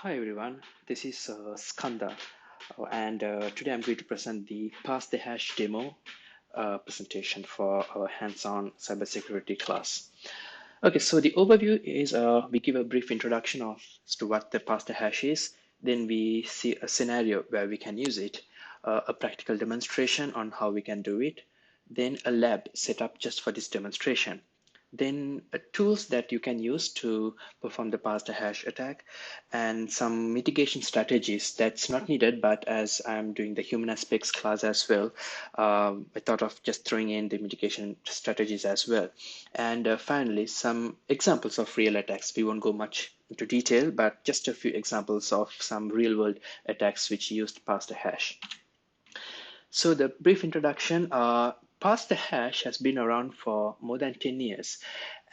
Hi everyone, this is Skanda, and today I'm going to present the Pass the Hash demo presentation for our hands-on cybersecurity class. Okay, so the overview is we give a brief introduction as to what the Pass the Hash is, then we see a scenario where we can use it, a practical demonstration on how we can do it, then a lab set up just for this demonstration. Then tools that you can use to perform the pass the hash attack and some mitigation strategies that's not needed, but as I'm doing the human aspects class as well, I thought of just throwing in the mitigation strategies as well. And finally, some examples of real attacks. We won't go much into detail, but just a few examples of some real world attacks which used pass the hash. So the brief introduction, Pass the Hash has been around for more than 10 years.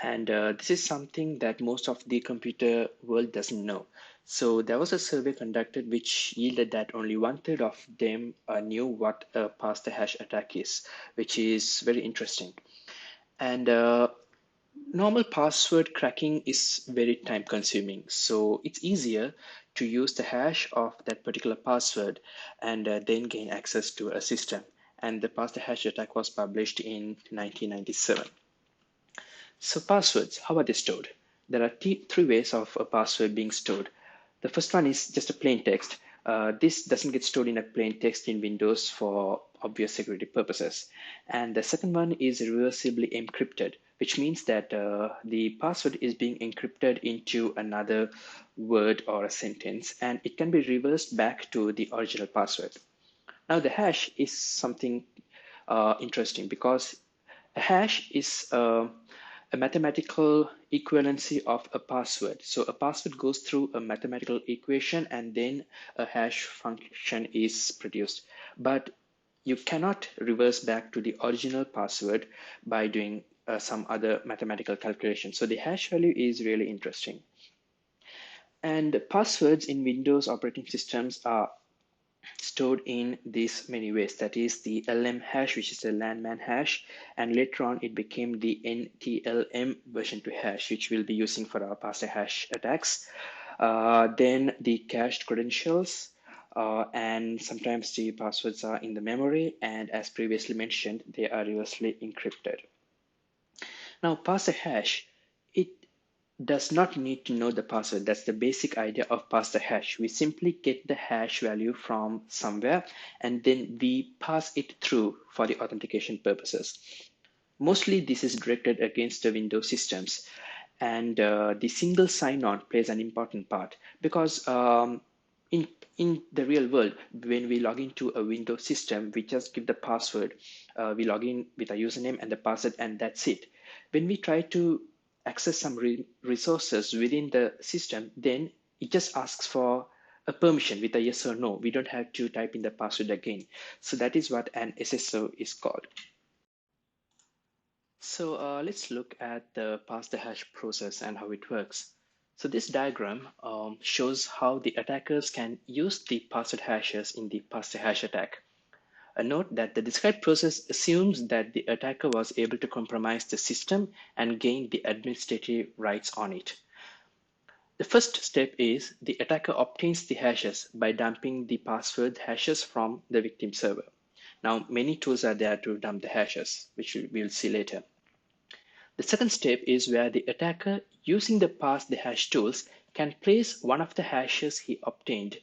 And this is something that most of the computer world doesn't know. So there was a survey conducted which yielded that only 1/3 of them knew what a Pass the Hash attack is, which is very interesting. And normal password cracking is very time consuming. So it's easier to use the hash of that particular password and then gain access to a system. And the pass the hash attack was published in 1997. So passwords, how are they stored? There are three ways of a password being stored. The first one is just a plain text. This doesn't get stored in a plain text in Windows for obvious security purposes. And the second one is reversibly encrypted, which means that the password is being encrypted into another word or a sentence, and it can be reversed back to the original password. Now, the hash is something interesting because a hash is a mathematical equivalency of a password. So a password goes through a mathematical equation and then a hash function is produced. But you cannot reverse back to the original password by doing some other mathematical calculation. So the hash value is really interesting. And passwords in Windows operating systems are stored in these many ways. That is the LM hash, which is the landman hash, and later on it became the NTLM version 2 hash, which we'll be using for our pass the hash attacks. Then the cached credentials, and sometimes the passwords are in the memory, and as previously mentioned, they are reversely encrypted. Now, pass a hash, it does not need to know the password. That's the basic idea of pass the hash. We simply get the hash value from somewhere and then we pass it through for the authentication purposes. Mostly this is directed against the Windows systems, and the single sign-on plays an important part because in in the real world, when we log into a Windows system, we just give the password. We log in with a username and the password, and that's it. When we try to access some resources within the system, then it just asks for a permission with a yes or no. We don't have to type in the password again. So that is what an SSO is called. So let's look at the pass the hash process and how it works. So this diagram shows how the attackers can use the password hashes in the pass the hash attack. Note that the described process assumes that the attacker was able to compromise the system and gain the administrative rights on it. The first step is the attacker obtains the hashes by dumping the password hashes from the victim server. Now, many tools are there to dump the hashes, which we'll see later. The second step is where the attacker, using the pass the hash tools, can place one of the hashes he obtained,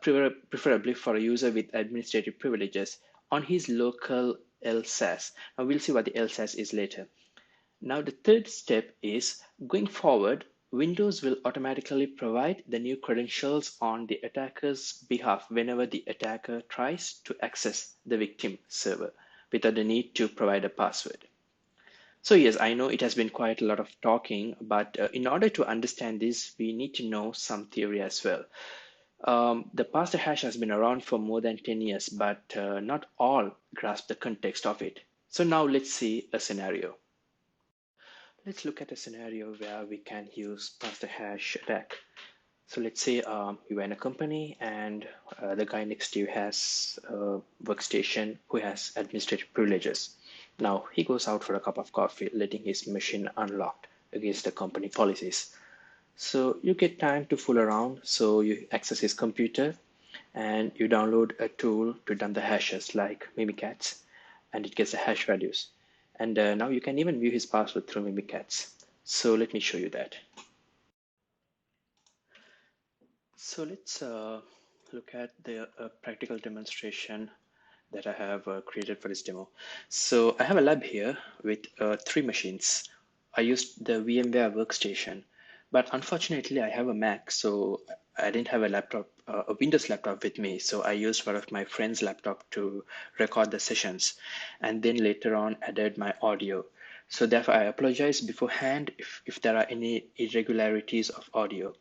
preferably for a user with administrative privileges, on his local LSAS. Now we'll see what the LSAS is later. Now the third step is, going forward, Windows will automatically provide the new credentials on the attacker's behalf whenever the attacker tries to access the victim server without the need to provide a password. So yes, I know it has been quite a lot of talking, but in order to understand this, we need to know some theory as well. The pass the hash has been around for more than 10 years, but not all grasp the context of it. So now let's see a scenario. Let's look at a scenario where we can use pass the hash attack. So let's say you are in a company and the guy next to you has a workstation who has administrative privileges. Now he goes out for a cup of coffee, letting his machine unlocked against the company policies. So you get time to fool around. So you access his computer and you download a tool to dump the hashes like Mimikatz, and it gets the hash values. And now you can even view his password through Mimikatz. So let me show you that. So let's look at the practical demonstration that I have created for this demo. So I have a lab here with three machines. I used the VMware workstation, but unfortunately I have a Mac, so I didn't have a laptop, a Windows laptop with me. So I used one of my friend's laptop to record the sessions, and then later on added my audio. So therefore I apologize beforehand if there are any irregularities of audio.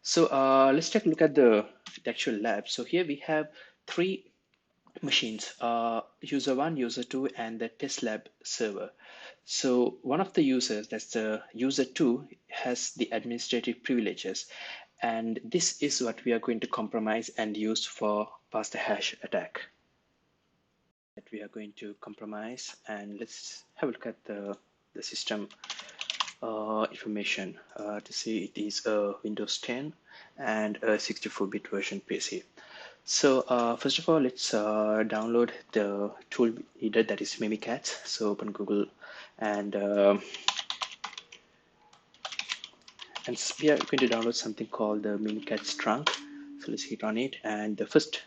So let's take a look at the actual lab. So here we have three machines, user one, user two, and the test lab server. So one of the users, that's the user two, has the administrative privileges. And this is what we are going to compromise and use for pass the hash attack. That we are going to compromise, and let's have a look at the system information to see it is a Windows 10 and a 64-bit version PC. So first of all, let's download the tool needed, that is Mimikatz. So open Google and we are going to download something called the Mimikatz trunk. So let's hit on it, and the first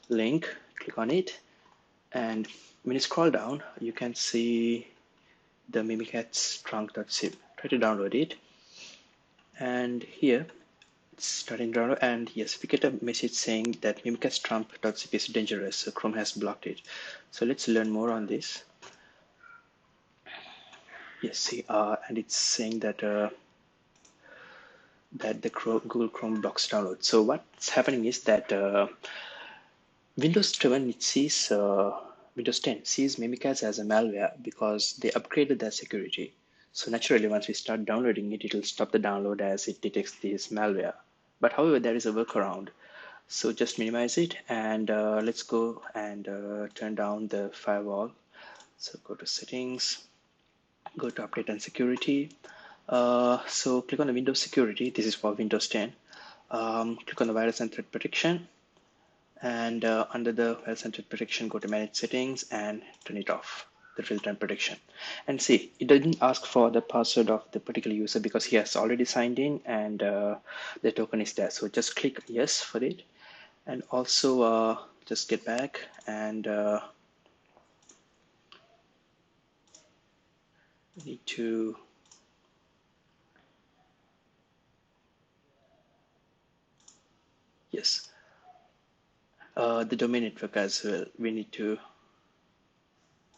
link, click on it, and when you scroll down, you can see the Mimikatz trunk.zip. Try to download it, and here it's starting to download, and yes, we get a message saying that Mimikatz trunk.zip is dangerous, so Chrome has blocked it. So let's learn more on this. Yes, see, and it's saying that that the Google Chrome blocks download. So what's happening is that Windows 7 it sees Windows 10 sees Mimikatz as a malware because they upgraded their security. So naturally, once we start downloading it, it will stop the download as it detects this malware. But however, there is a workaround. So just minimize it, and let's go and turn down the firewall. So go to settings, go to update and security. So click on the Windows security. This is for Windows 10. Click on the virus and threat protection, and under the virus and threat protection, go to manage settings and turn it off, the real-time protection. And see, it didn't ask for the password of the particular user because he has already signed in, and the token is there. So just click yes for it, and also just get back and need to yes, the domain network as well, we need to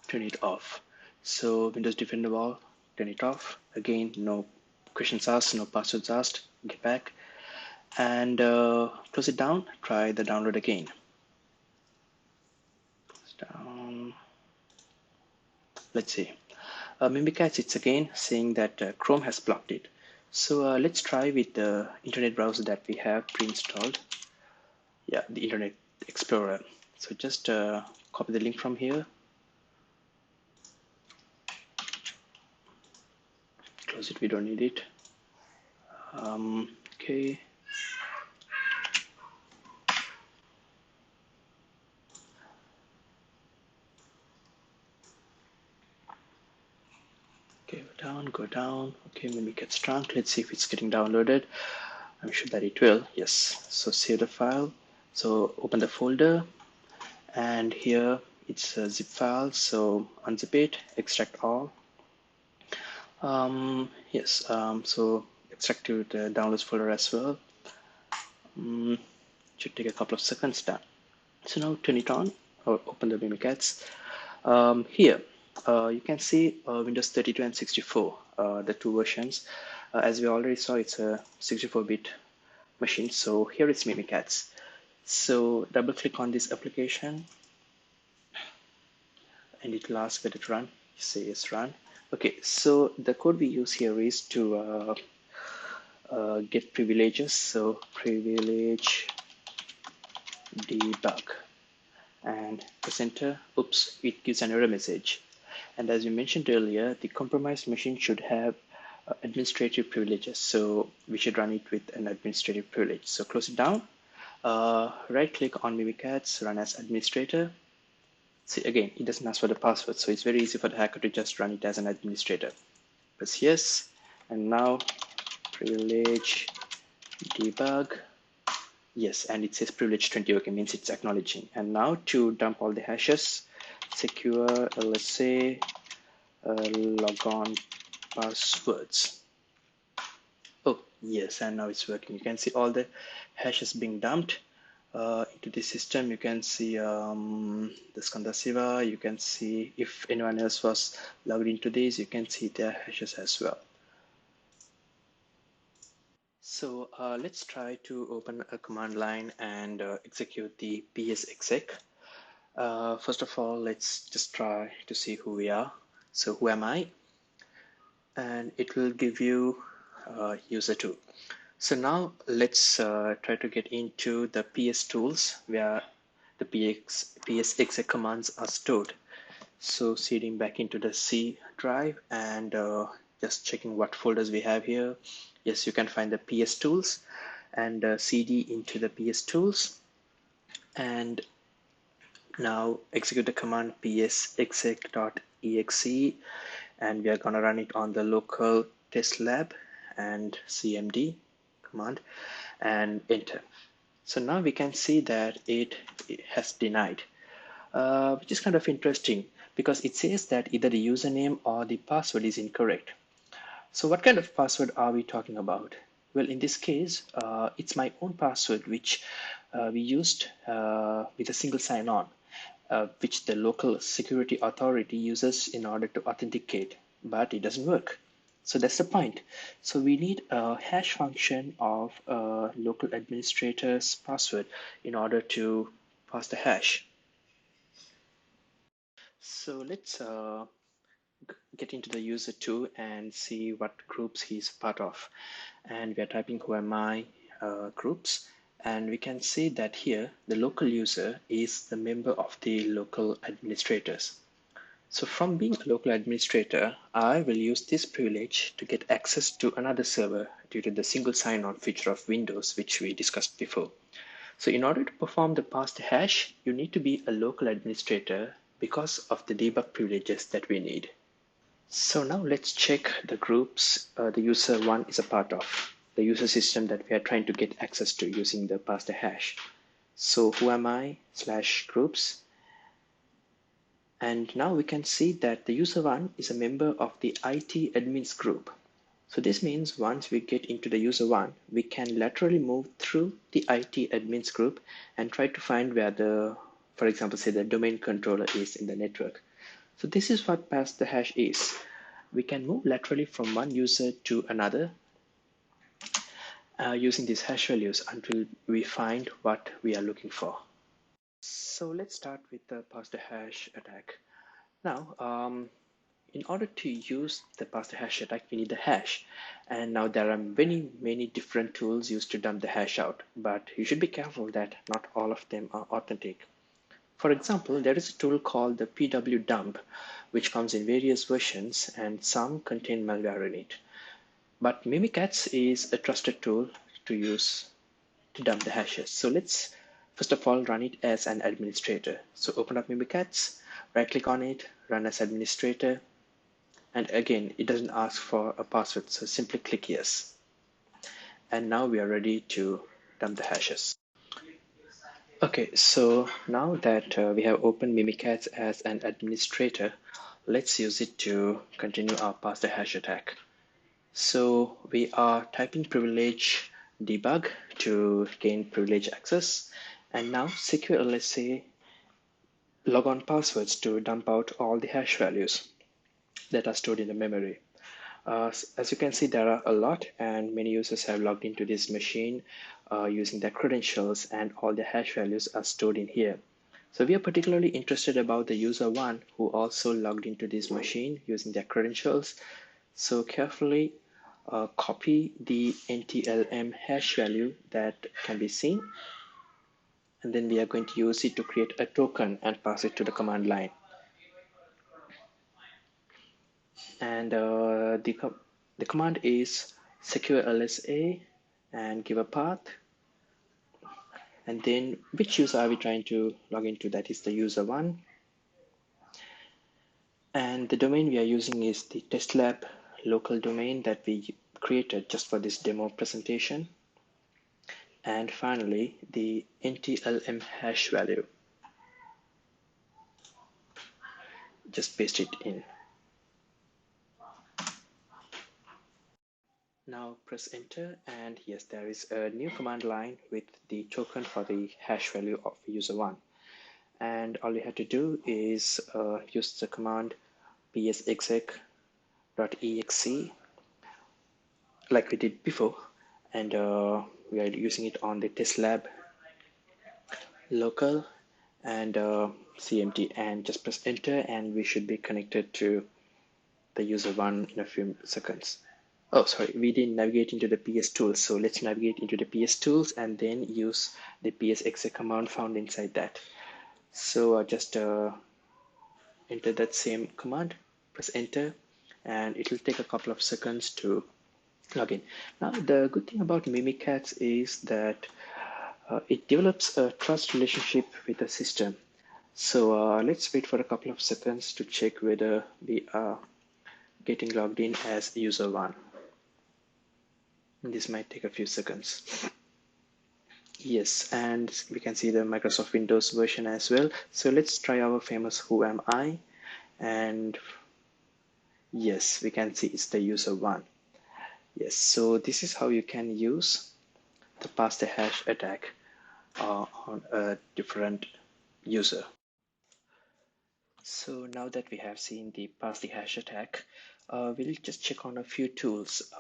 turn it off. So Windows Defender Wall, turn it off. Again, no questions asked, no passwords asked. Get back and close it down. Try the download again. Close down. Let's see. Mimikatz, it's again saying that Chrome has blocked it. So let's try with the internet browser that we have pre-installed. Yeah, the Internet Explorer. So just copy the link from here. Close it, we don't need it. Okay. Okay, go down. Okay, Mimikatz trunk. Let's see if it's getting downloaded. I'm sure that it will. Yes. So save the file. So open the folder, and here it's a zip file. So unzip it, extract all. Yes. So extract to the downloads folder as well. Should take a couple of seconds. Done. So now turn it on or open the Mimikatz. Here you can see Windows 32 and 64, the two versions. As we already saw, it's a 64-bit machine. So here it's Mimikatz. So double click on this application and it will ask whether to run. Say yes, run. Okay, so the code we use here is to get privileges. So privilege debug, and press enter. Oops, it gives an error message. And as we mentioned earlier, the compromised machine should have administrative privileges. So we should run it with an administrative privilege. So close it down. Right click on Mimikatz, run as administrator. See, again, it doesn't ask for the password, so it's very easy for the hacker to just run it as an administrator. Press yes, and now privilege debug. Yes, and it says privilege 20. Okay, means it's acknowledging. And now to dump all the hashes, secure LSA logon passwords. Oh, yes, and now it's working. You can see all the hashes being dumped into the system. You can see the Skanda Siva. You can see if anyone else was logged into this, you can see their hashes as well. So let's try to open a command line and execute the ps exec. First of all, let's just try to see who we are. So who am I? And it will give you user 2. So now let's try to get into the PS tools where the PS exec commands are stored. So cding back into the C drive and just checking what folders we have here. Yes, you can find the PS tools and cd into the PS tools. And now execute the command ps exec.exe, and we are going to run it on the local test lab and cmd command and enter. So now we can see that it has denied, which is kind of interesting because it says that either the username or the password is incorrect. So what kind of password are we talking about? Well, in this case, it's my own password, which we used with a single sign-on, which the local security authority uses in order to authenticate, but it doesn't work. So that's the point. So we need a hash function of a local administrator's password in order to pass the hash. So let's get into the user 2 and see what groups he's part of. And we are typing who am I groups, and we can see that here the local user is the member of the local administrators. So from being a local administrator, I will use this privilege to get access to another server due to the single sign-on feature of Windows, which we discussed before. So in order to perform the pass the hash, you need to be a local administrator because of the debug privileges that we need. So now let's check the groups the user 1 is a part of, the user system that we are trying to get access to using the pass the hash. So who am I / groups, and now we can see that the user 1 is a member of the IT admins group. So this means once we get into the user 1, we can laterally move through the IT admins group and try to find where the, for example, say the domain controller is in the network. So this is what pass the hash is. We can move laterally from one user to another using these hash values until we find what we are looking for. So let's start with the pass the hash attack. Now, in order to use the pass the hash attack, we need the hash. And now there are many different tools used to dump the hash out, but you should be careful that not all of them are authentic. For example, there is a tool called the PW dump, which comes in various versions and some contain malware in it. But Mimikatz is a trusted tool to use to dump the hashes. So let's first of all run it as an administrator. So open up Mimikatz, right click on it, run as administrator, and again it doesn't ask for a password, so simply click yes. And now we are ready to dump the hashes. Okay, so now that we have opened Mimikatz as an administrator, let's use it to continue our pass the hash attack. So we are typing privilege debug to gain privilege access, and now secure LSA logon passwords to dump out all the hash values that are stored in the memory. As you can see, there are a lot, and many users have logged into this machine using their credentials, and all the hash values are stored in here. So we are particularly interested about the user 1 who also logged into this machine using their credentials. So carefully copy the NTLM hash value that can be seen, and then we are going to use it to create a token and pass it to the command line. And The command is secure LSA and give a path, and then which user are we trying to log into? That is the user one, and the domain we are using is the test lab local domain that we created just for this demo presentation. And finally, the NTLM hash value. Just paste it in. Now press enter, and yes, there is a new command line with the token for the hash value of user one. And all you have to do is use the command psexec.exe like we did before, and we are using it on the test lab local and CMD, and just press enter, and we should be connected to the user one in a few seconds. Oh, sorry, we didn't navigate into the PS tools. So let's navigate into the PS tools and then use the psexec command found inside that. So just enter that same command, press enter, and it will take a couple of seconds to log in. Now, the good thing about Mimikatz is that it develops a trust relationship with the system. So let's wait for a couple of seconds to check whether we are getting logged in as user one. This might take a few seconds. Yes, and we can see the Microsoft Windows version as well. So let's try our famous Who Am I? And yes, we can see it's the user one. Yes, so this is how you can use the pass the hash attack on a different user. So now that we have seen the pass the hash attack, we'll just check on a few tools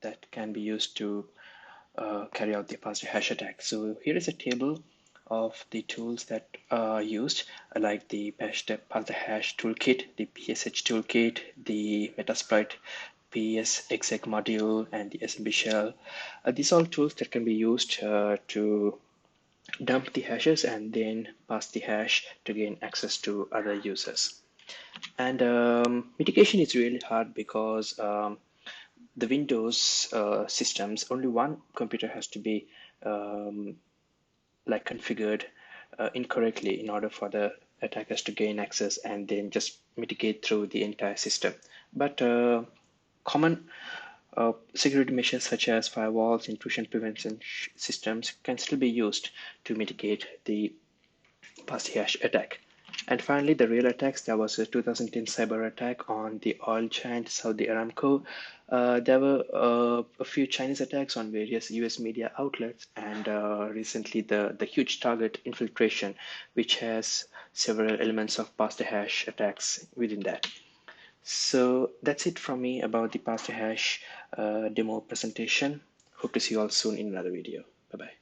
that can be used to carry out the pass the hash attack. So here is a table of the tools that are used, like the pass the hash toolkit, the PSH toolkit, the Metasploit psexec module, and the SMB shell. These are all tools that can be used to dump the hashes and then pass the hash to gain access to other users. And mitigation is really hard because the Windows systems, only one computer has to be like configured incorrectly in order for the attackers to gain access and then just mitigate through the entire system. But common security measures such as firewalls, intrusion prevention systems can still be used to mitigate the pass hash attack. And finally, the real attacks. There was a 2010 cyber attack on the oil giant Saudi Aramco. There were a few Chinese attacks on various US media outlets, and recently the huge target infiltration, which has several elements of pass the hash attacks within that. So that's it from me about the pass the hash demo presentation. Hope to see you all soon in another video. Bye bye.